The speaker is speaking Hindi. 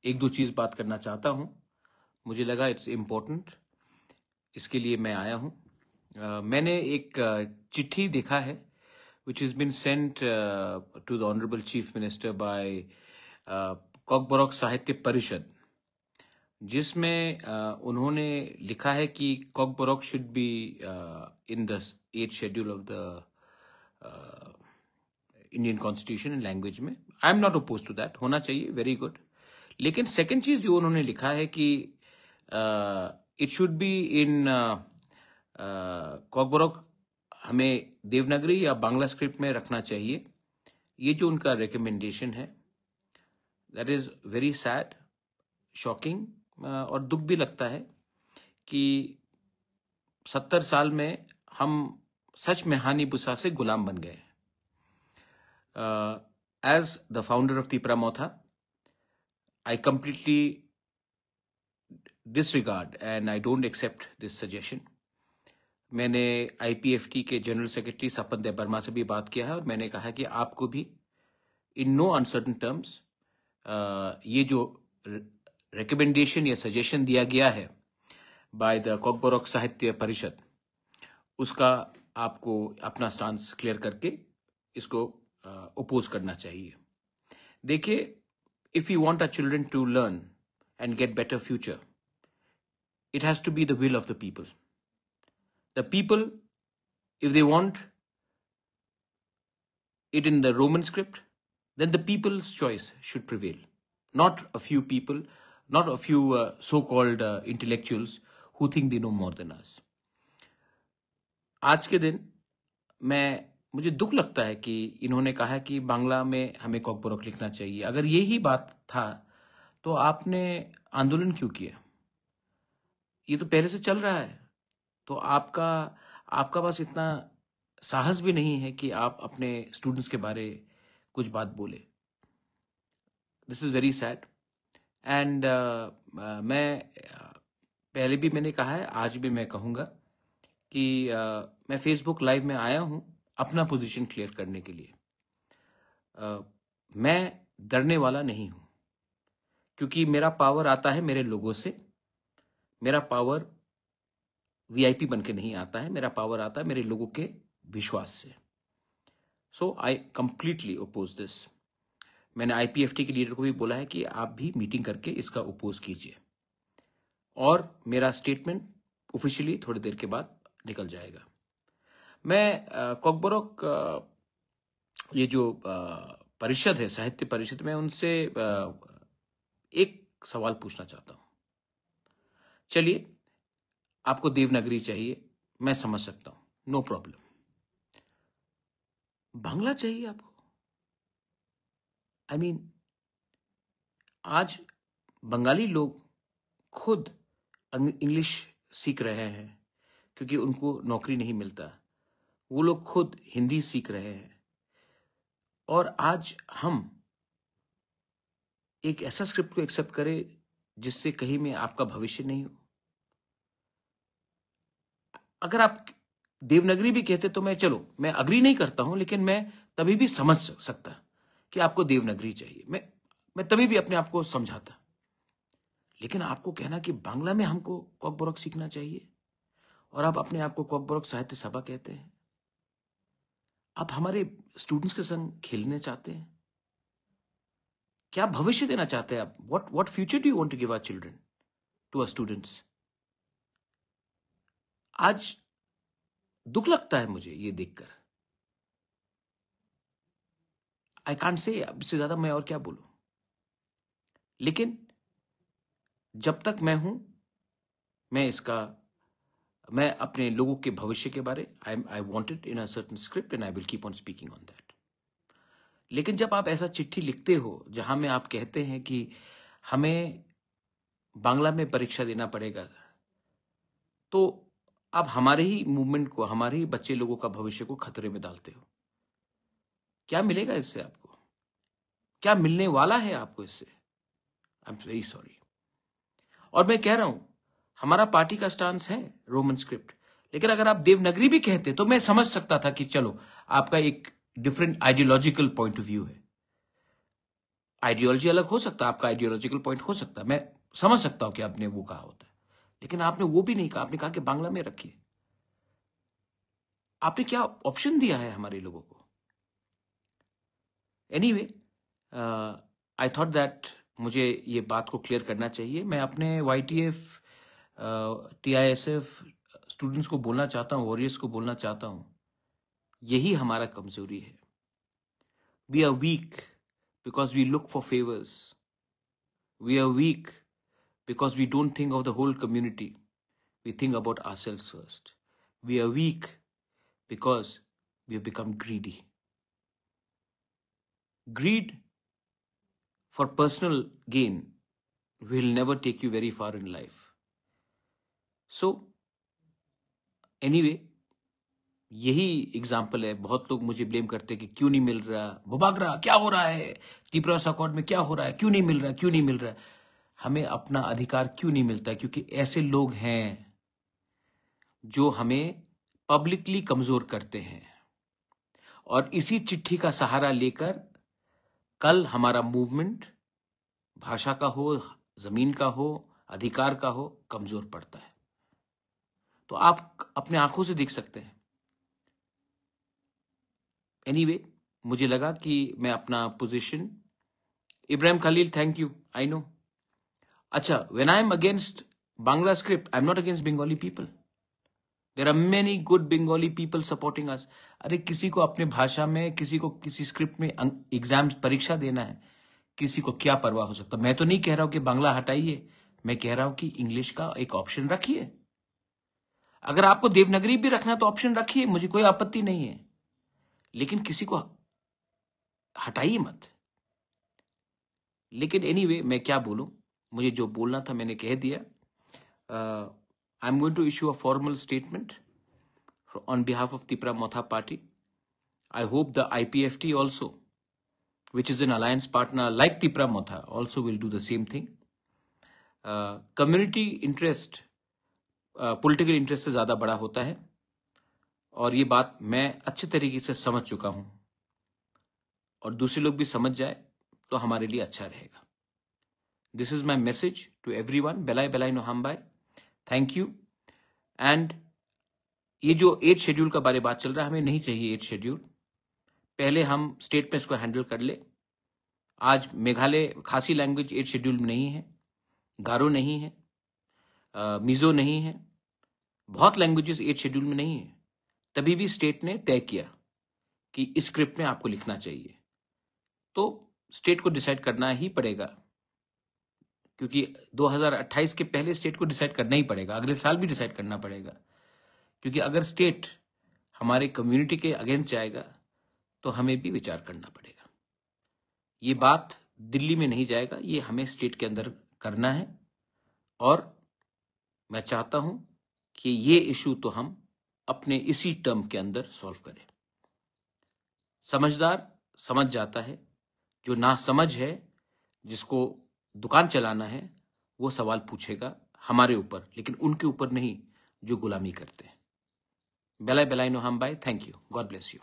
एक दो चीज बात करना चाहता हूं। मुझे लगा इट्स इम्पोर्टेंट, इसके लिए मैं आया हूं। मैंने एक चिट्ठी देखा है which has been sent to the Honorable Chief Minister by Kokborok साहित्य परिषद, जिसमें उन्होंने लिखा है कि Kokborok should be in the 8th schedule of the Indian constitution in language में। I am not oppose to that, होना चाहिए, वेरी गुड। लेकिन सेकंड चीज जो उन्होंने लिखा है कि इट शुड बी इन कॉकबोरॉक हमें देवनागरी या बांग्ला स्क्रिप्ट में रखना चाहिए। ये जो उनका रिकमेंडेशन है, that is very sad, shocking, और दुख भी लगता है कि 70 साल में हम सच में हानि बुसा से गुलाम बन गए। As the founder of Tipra Motha, I completely disregard and I don't accept this suggestion. मैंने आईपीएफटी के जनरल सेक्रेटरी सपन देव वर्मा से भी बात किया है और मैंने कहा कि आपको भी इन नो अनसर्टन टर्म्स ये जो रिकमेंडेशन या सजेशन दिया गया है बाय द कॉकबोरॉक साहित्य परिषद, उसका आपको अपना स्टांस क्लियर करके इसको ओपोज करना चाहिए। देखिए, if you want our children to learn and get better future, it has to be the will of the people. The people, if they want it in the Roman script, then the people's choice should prevail. Not a few people, not a few so-called intellectuals who think they know more than us. आज के दिन मुझे दुख लगता है कि इन्होंने कहा कि बांग्ला में हमें कॉकबोरॉक लिखना चाहिए। अगर यही बात था तो आपने आंदोलन क्यों किया? ये तो पहले से चल रहा है। तो आपका पास इतना साहस भी नहीं है कि आप अपने स्टूडेंट्स के बारे कुछ बात बोले। This is very sad. And मैं पहले भी मैंने कहा है, आज भी मैं कहूँगा कि मैं फेसबुक लाइव में आया हूँ अपना पोजीशन क्लियर करने के लिए। मैं डरने वाला नहीं हूँ, क्योंकि मेरा पावर आता है मेरे लोगों से। मेरा पावर वीआईपी बन के नहीं आता है, मेरा पावर आता है मेरे लोगों के विश्वास से। सो आई कंप्लीटली ओपोज दिस। मैंने आईपीएफटी के लीडर को भी बोला है कि आप भी मीटिंग करके इसका ओपोज कीजिए, और मेरा स्टेटमेंट ऑफिशियली थोड़ी देर के बाद निकल जाएगा। मैं कॉकबोरॉक ये जो परिषद है, साहित्य परिषद, में उनसे एक सवाल पूछना चाहता हूं। चलिए, आपको देवनागरी चाहिए, मैं समझ सकता हूं, नो प्रॉब्लम। बांग्ला चाहिए आपको? आई मीन, आज बंगाली लोग खुद इंग्लिश सीख रहे हैं क्योंकि उनको नौकरी नहीं मिलता। वो लोग खुद हिंदी सीख रहे हैं, और आज हम एक ऐसा स्क्रिप्ट को एक्सेप्ट करें जिससे कहीं में आपका भविष्य नहीं हो। अगर आप देवनागरी भी कहते तो मैं अग्री नहीं करता हूं, लेकिन मैं तभी भी समझ सकता कि आपको देवनागरी चाहिए। मैं तभी भी अपने आप को समझाता। लेकिन आपको कहना कि बांग्ला में हमको कॉकबोरॉक सीखना चाहिए, और आप अपने आप को कॉकबोरॉक साहित्य सभा कहते हैं। आप हमारे स्टूडेंट्स के संग खेलने चाहते हैं? क्या भविष्य देना चाहते हैं आप? What future do you want to give our children, to our students? आज दुख लगता है मुझे ये देखकर। आई कांट से, इससे ज्यादा मैं और क्या बोलूं। लेकिन जब तक मैं हूं, मैं अपने लोगों के भविष्य के बारे, I want it in a certain script and I will keep on speaking on that. लेकिन जब आप ऐसा चिट्ठी लिखते हो जहां में आप कहते हैं कि हमें बांग्ला में परीक्षा देना पड़ेगा, तो आप हमारे ही मूवमेंट को, हमारे ही बच्चे लोगों का भविष्य को खतरे में डालते हो। क्या मिलेगा इससे आपको? क्या मिलने वाला है आपको इससे? I am very sorry. और मैं कह रहा हूं, हमारा पार्टी का स्टांस है रोमन स्क्रिप्ट, लेकिन अगर आप देवनागरी भी कहते तो मैं समझ सकता था कि चलो, आपका एक different ideological point of view है। आइडियोलॉजी अलग हो सकता है, आपका आइडियोलॉजिकल पॉइंट हो सकता है, मैं समझ सकता हूं कि आपने वो कहा होता है, लेकिन आपने वो भी नहीं कहा। आपने कहा कि बांग्ला में रखिए। आपने क्या ऑप्शन दिया है हमारे लोगों को? एनीवे, आई थॉट दैट मुझे ये बात को क्लियर करना चाहिए। मैं अपने YTF TISF स्टूडेंट्स को बोलना चाहता हूँ, वॉरियर्स को बोलना चाहता हूँ, यही हमारा कमजोरी है। We are weak because we look for favours. We are weak because we don't think of the whole community, we think about ourselves first. We are weak because we have become greedy. Greed for personal gain will never take you very far in life. So, anyway, यही एग्जाम्पल है। बहुत लोग मुझे ब्लेम करते हैं कि क्यों नहीं मिल रहा, बुबागरा क्या हो रहा है, त्रिपुरा अकॉर्ड में क्या हो रहा है, क्यों नहीं मिल रहा, क्यों नहीं मिल रहा। हमें अपना अधिकार क्यों नहीं मिलता? क्योंकि ऐसे लोग हैं जो हमें पब्लिकली कमजोर करते हैं, और इसी चिट्ठी का सहारा लेकर कल हमारा मूवमेंट भाषा का हो, जमीन का हो, अधिकार का हो, कमजोर पड़ता है। तो आप अपने आंखों से देख सकते हैं। एनीवे, मुझे लगा कि मैं अपना position, Ibrahim Khalil, thank you, I know. अच्छा, when I am against Bangla script, I am not against Bengali people. There are many good Bengali people supporting us. अरे किसी को अपने भाषा में, किसी को किसी स्क्रिप्ट में एग्जाम परीक्षा देना है, किसी को क्या परवाह हो सकता। मैं तो नहीं कह रहा हूं कि बांग्ला हटाइए, मैं कह रहा हूं कि इंग्लिश का एक ऑप्शन रखिए। अगर आपको देवनागरी भी रखना तो ऑप्शन रखिए, मुझे कोई आपत्ति नहीं है, लेकिन किसी को हटाइए मत। लेकिन एनीवे, मैं क्या बोलूं, मुझे जो बोलना था मैंने कह दिया। I am going to issue a formal statement on behalf of Tripura Motha party. I hope the IPFT also, which is an alliance partner like Tripura Motha, also will do the same thing. Community interest, political interest से ज्यादा बड़ा होता है, और ये बात मैं अच्छे तरीके से समझ चुका हूं, और दूसरे लोग भी समझ जाए तो हमारे लिए अच्छा रहेगा। This is my message to everyone. बेलाई बेलाई नो हम बाय, थैंक यू। एंड ये जो 8 शेड्यूल का बारे बात चल रहा है, हमें नहीं चाहिए 8 शेड्यूल। पहले हम स्टेट में इसको हैंडल कर ले। आज मेघालय खासी लैंग्वेज 8 शेड्यूल में नहीं है, गारो नहीं है, मिजो नहीं है, बहुत लैंग्वेजेस 8 शेड्यूल में नहीं है। तभी भी स्टेट ने तय किया कि इस स्क्रिप्ट में आपको लिखना चाहिए, तो स्टेट को डिसाइड करना ही पड़ेगा, क्योंकि 2028 के पहले स्टेट को डिसाइड करना ही पड़ेगा, अगले साल भी डिसाइड करना पड़ेगा। क्योंकि अगर स्टेट हमारे कम्युनिटी के अगेंस्ट जाएगा तो हमें भी विचार करना पड़ेगा। ये बात दिल्ली में नहीं जाएगा, ये हमें स्टेट के अंदर करना है, और मैं चाहता हूं कि ये इशू तो हम अपने इसी टर्म के अंदर सॉल्व करें। समझदार समझ जाता है, जो ना समझ है, जिसको दुकान चलाना है, वो सवाल पूछेगा हमारे ऊपर, लेकिन उनके ऊपर नहीं जो गुलामी करते हैं। बेलाई बेलाई नो हम bye, thank you, God bless you.